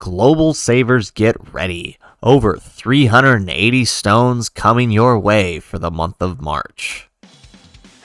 Global savers, get ready. Over 380 stones coming your way for the month of March.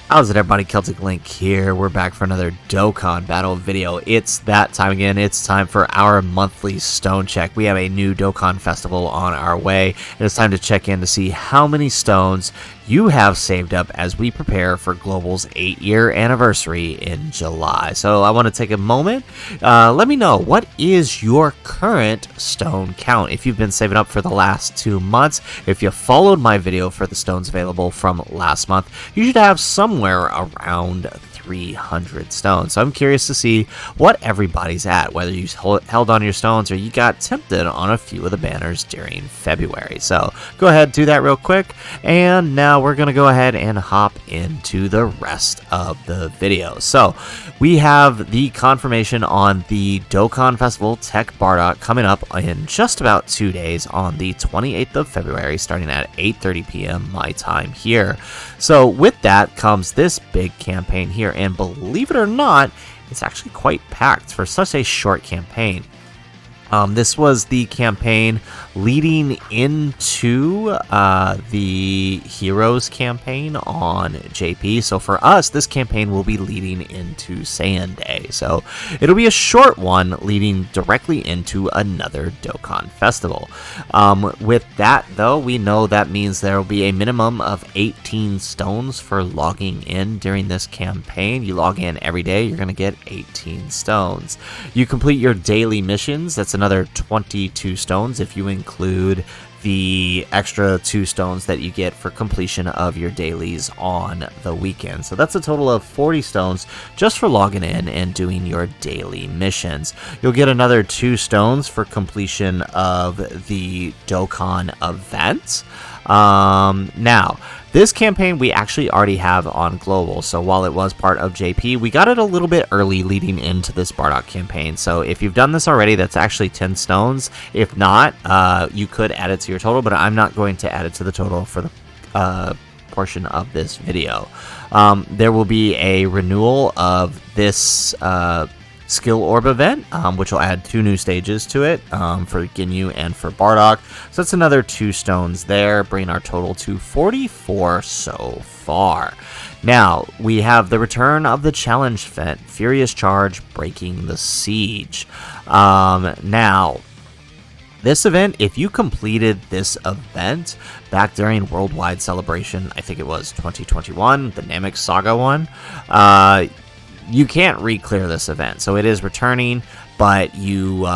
How's it, everybody? Celtic Link here. We're back for another Dokkan battle video. It's that time again. It's time for our monthly stone check. We have a new Dokkan festival on our way, and it's time to check in to see how many stones you have saved up as we prepare for Global's 8-year anniversary in July. So I want to take a moment. Let me know, what is your current stone count? If you've been saving up for the last 2 months, if you followed my video for the stones available from last month, you should have somewhere around 300 stones. So I'm curious to see what everybody's at, whether you held on your stones or you got tempted on a few of the banners during February. So go ahead, do that real quick, and now we're going to go ahead and hop into the rest of the video. So we have the confirmation on the Dokkan Festival Tech BARDOCK coming up in just about 2 days on the 28th of February, starting at 8:30 p.m. my time here. So with that comes this big campaign here, and believe it or not, it's actually quite packed for such a short campaign. This was the campaign leading into the Heroes campaign on JP. So for us, this campaign will be leading into Saiyan Day. So it'll be a short one leading directly into another Dokkan festival. With that, though, we know that means there will be a minimum of 18 stones for logging in during this campaign. You log in every day, you're going to get 18 stones. You complete your daily missions, that's another 22 stones if you include the extra 2 stones that you get for completion of your dailies on the weekend. So that's a total of 40 stones just for logging in and doing your daily missions. You'll get another 2 stones for completion of the Dokkan event. Now, this campaign we actually already have on Global, so while it was part of JP, we got it a little bit early leading into this BARDOCK campaign. So if you've done this already, that's actually 10 stones. If not, you could add it to your total, but I'm not going to add it to the total for the portion of this video. There will be a renewal of this Skill Orb event, which will add 2 new stages to it for Ginyu and for Bardock. So that's another 2 stones there, bringing our total to 44 so far. Now, we have the return of the challenge event, Furious Charge, Breaking the Siege. Now, this event, if you completed this event back during Worldwide Celebration, I think it was 2021, the Namek Saga one, you can't re-clear this event. So it is returning, but you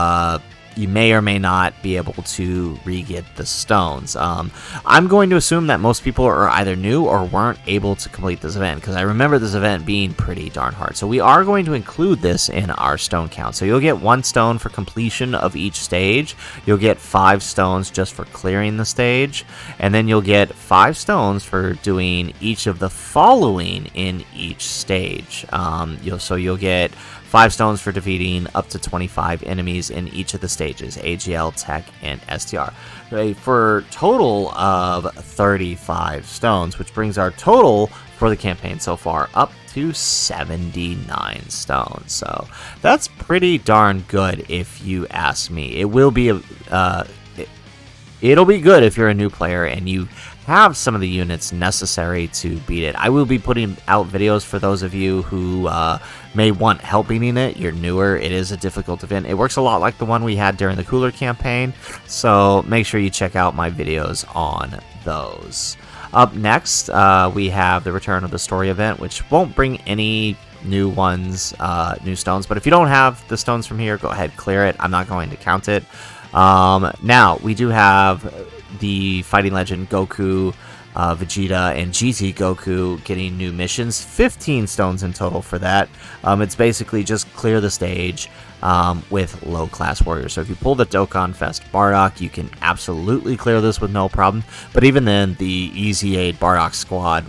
may or may not be able to re-get the stones. I'm going to assume that most people are either new or weren't able to complete this event, because I remember this event being pretty darn hard. So we are going to include this in our stone count. So you'll get 1 stone for completion of each stage. You'll get 5 stones just for clearing the stage. And then you'll get 5 stones for doing each of the following in each stage. You'll get 5 stones for defeating up to 25 enemies in each of the stages, AGL, Tech, and STR. For a total of 35 stones, which brings our total for the campaign so far up to 79 stones. So that's pretty darn good if you ask me. It will be it'll be good if you're a new player and you have some of the units necessary to beat it. I will be putting out videos for those of you who may want help beating it. You're newer. It is a difficult event. It works a lot like the one we had during the Cooler campaign, so make sure you check out my videos on those. Up next, we have the return of the story event, which won't bring any new ones, new stones, but if you don't have the stones from here, go ahead, clear it. I'm not going to count it. Now, we do have the Fighting Legend Goku, Vegeta, and GT Goku getting new missions. 15 stones in total for that. It's basically just clear the stage with low-class warriors. So if you pull the Dokkan Fest Bardock, you can absolutely clear this with no problem. But even then, the Easy Aid Bardock squad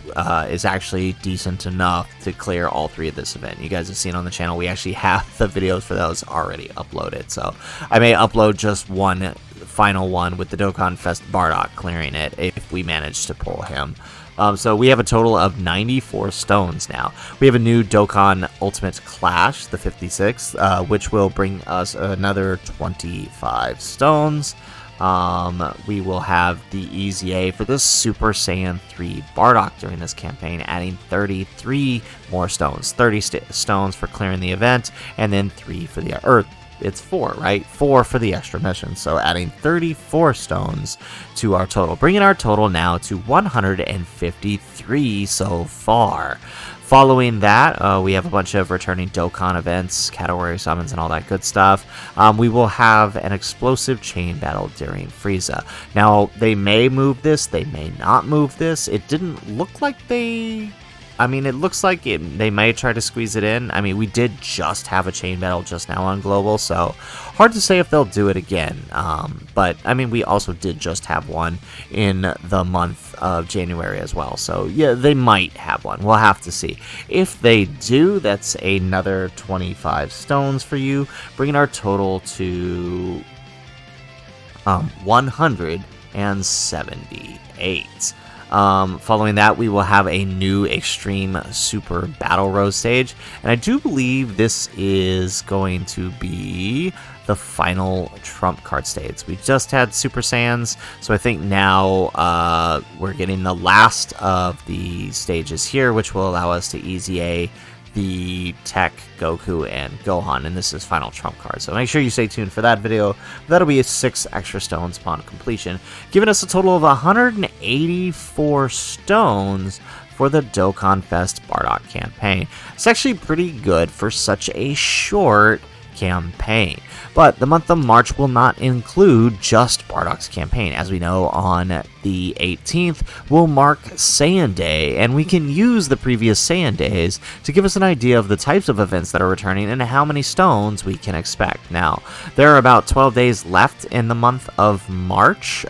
is actually decent enough to clear all 3 of this event. You guys have seen on the channel, we actually have the videos for those already uploaded. So I may upload just one final one with the Dokkan Fest Bardock clearing it if we manage to pull him. So we have a total of 94 stones now. We have a new Dokkan Ultimate Clash, the 56, which will bring us another 25 stones. We will have the EZA for this Super Saiyan 3 BARDOCK during this campaign, adding 33 more stones. 30 stones for clearing the event, and then 3 for the Earth. It's 4, right? 4 for the extra mission. So adding 34 stones to our total, bringing our total now to 153 so far. Following that, we have a bunch of returning Dokkan events, Cattle Warrior summons, and all that good stuff. We will have an explosive chain battle during Frieza. Now, they may move this, they may not move this. It didn't look like they... I mean, it looks like they may try to squeeze it in. I mean, we did just have a chain battle just now on Global, so hard to say if they'll do it again. But, I mean, we also did just have one in the month of January as well. So, yeah, they might have one. We'll have to see. If they do, that's another 25 stones for you, bringing our total to 178. Following that, we will have a new Extreme Super Battle Road stage, and I do believe this is going to be the final Trump card stage. We just had Super Saiyans, so I think now we're getting the last of the stages here, which will allow us to EZA the Tech, Goku, and Gohan, and this is final trump card. So make sure you stay tuned for that video. That'll be 6 extra stones upon completion, giving us a total of 184 stones for the Dokkan Fest BARDOCK campaign. It's actually pretty good for such a short campaign. But the month of March will not include just BARDOCK's campaign. As we know, on the 18th will mark Saiyan Day, and we can use the previous Saiyan Days to give us an idea of the types of events that are returning and how many stones we can expect. Now, there are about 12 days left in the month of March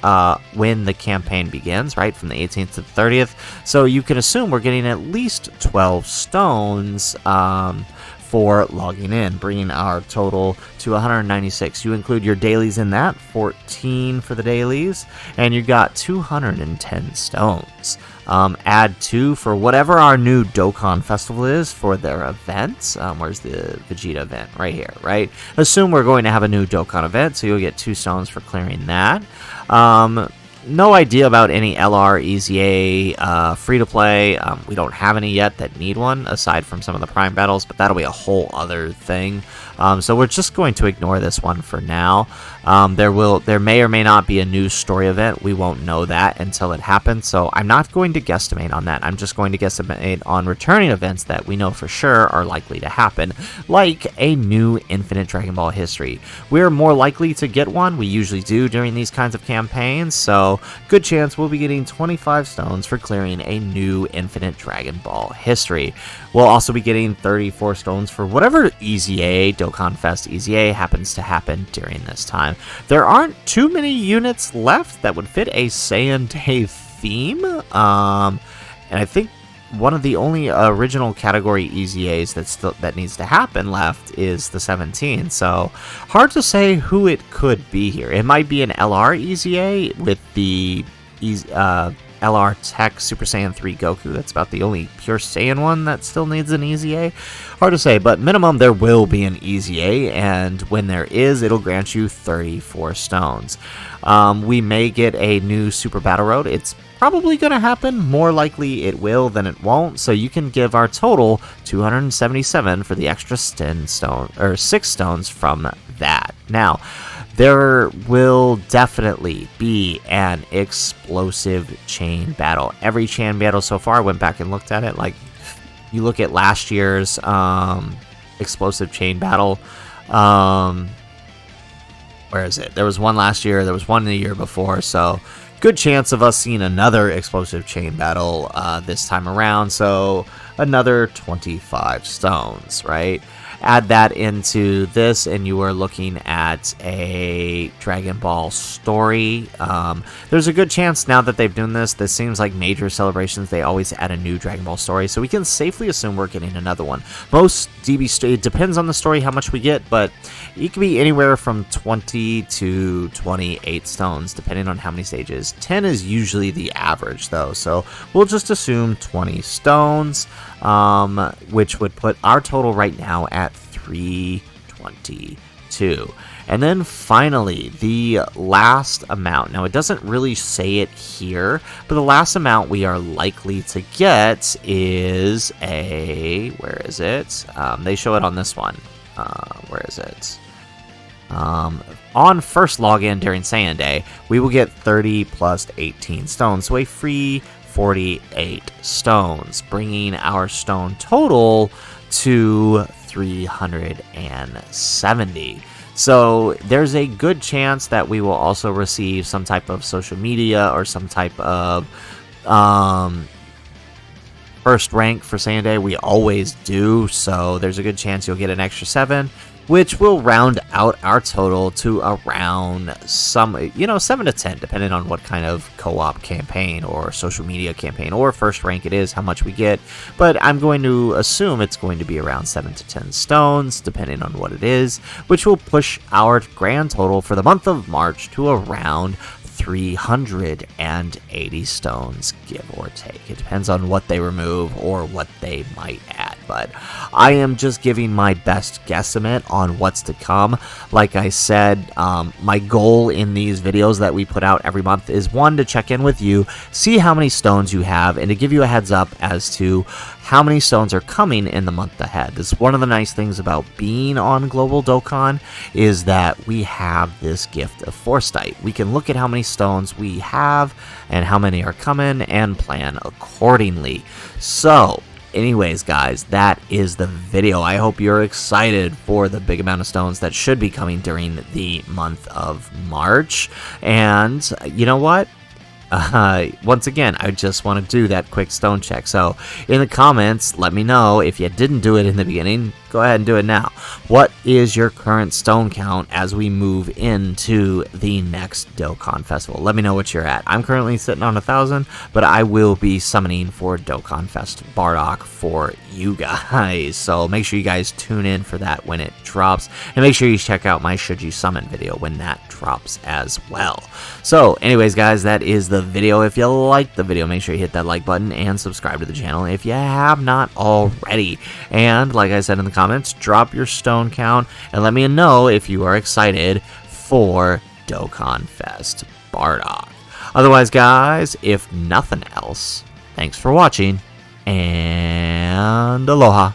when the campaign begins, right, from the 18th to the 30th, so you can assume we're getting at least 12 stones for logging in, bringing our total to 196. You include your dailies in that, 14 for the dailies, and you got 210 stones. Add 2 for whatever our new Dokkan Festival is for their events. Where's the Vegeta event? Right here, right? Assume we're going to have a new Dokkan event, so you'll get 2 stones for clearing that. No idea about any LR, EZA, free-to-play. We don't have any yet that need one, aside from some of the Prime battles, but that'll be a whole other thing. So we're just going to ignore this one for now. There may or may not be a new story event. We won't know that until it happens, so I'm not going to guesstimate on that. I'm just going to guesstimate on returning events that we know for sure are likely to happen, like a new Infinite Dragon Ball history. We're more likely to get one. We usually do during these kinds of campaigns, so good chance we'll be getting 25 stones for clearing a new Infinite Dragon Ball history. We'll also be getting 34 stones for whatever EZA, Dokkan Fest EZA, happens to happen during this time. There aren't too many units left that would fit a Saiyan Day theme, and I think one of the only original category EZAs that needs to happen left is the 17, so hard to say who it could be here. It might be an LR EZA with the LR Tech Super Saiyan 3 Goku. That's about the only pure Saiyan one that still needs an EZA. Hard to say, but minimum there will be an EZA, and when there is, it'll grant you 34 stones. We may get a new Super Battle Road. It's probably going to happen. More likely it will than it won't, so you can give our total 277 for the extra 6 stones from that. Now, there will definitely be an explosive chain battle. Every chain battle so far, I went back and looked at it, like, you look at last year's explosive chain battle, where is it? There was one last year, there was one the year before, so good chance of us seeing another explosive chain battle this time around, so another 25 stones, right? add that into this, and you are looking at a Dragon Ball story. There's a good chance now that they've done this seems like major celebrations, they always add a new Dragon Ball story, so we can safely assume we're getting another one. Most DB, it depends on the story how much we get, but it could be anywhere from 20 to 28 stones, depending on how many stages. 10 is usually the average, though, so we'll just assume 20 stones, which would put our total right now at 322. And then finally, the last amount. Now, it doesn't really say it here, but the last amount we are likely to get is a... Where is it? They show it on this one. Where is it? On first login during Saiyan Day, we will get 30 plus 18 stones, so a free 48 stones, bringing our stone total to 370. So there's a good chance that we will also receive some type of social media or some type of first rank for Saiyan Day. We always do, so there's a good chance you'll get an extra 7, which will round out our total to around 7 to 10, depending on what kind of co-op campaign or social media campaign or first rank it is, how much we get. But I'm going to assume it's going to be around 7 to 10 stones, depending on what it is, which will push our grand total for the month of March to around 380 stones, give or take. It depends on what they remove or what they might add, but I am just giving my best guesstimate on what's to come. Like I said, my goal in these videos that we put out every month is, one, to check in with you, see how many stones you have, and to give you a heads up as to how many stones are coming in the month ahead. This is one of the nice things about being on Global Dokkan, is that we have this gift of foresight. We can look at how many stones we have and how many are coming and plan accordingly. So anyways, guys, that is the video. I hope you're excited for the big amount of stones that should be coming during the month of March. And you know what? Once again, I just want to do that quick stone check. So in the comments, let me know if you didn't do it in the beginning. Go ahead and do it now. What is your current stone count as we move into the next Dokkan Festival? Let me know what you're at. I'm currently sitting on 1,000, but I will be summoning for Dokkan Fest BARDOCK for you guys. So make sure you guys tune in for that when it drops. And make sure you check out my Should You Summon video when that drops as well. So anyways, guys, that is the video. If you liked the video, make sure you hit that like button and subscribe to the channel if you have not already. And like I said in the comments, drop your stone count and let me know if you are excited for Dokkan Fest BARDOCK. Otherwise, guys, if nothing else, thanks for watching and aloha.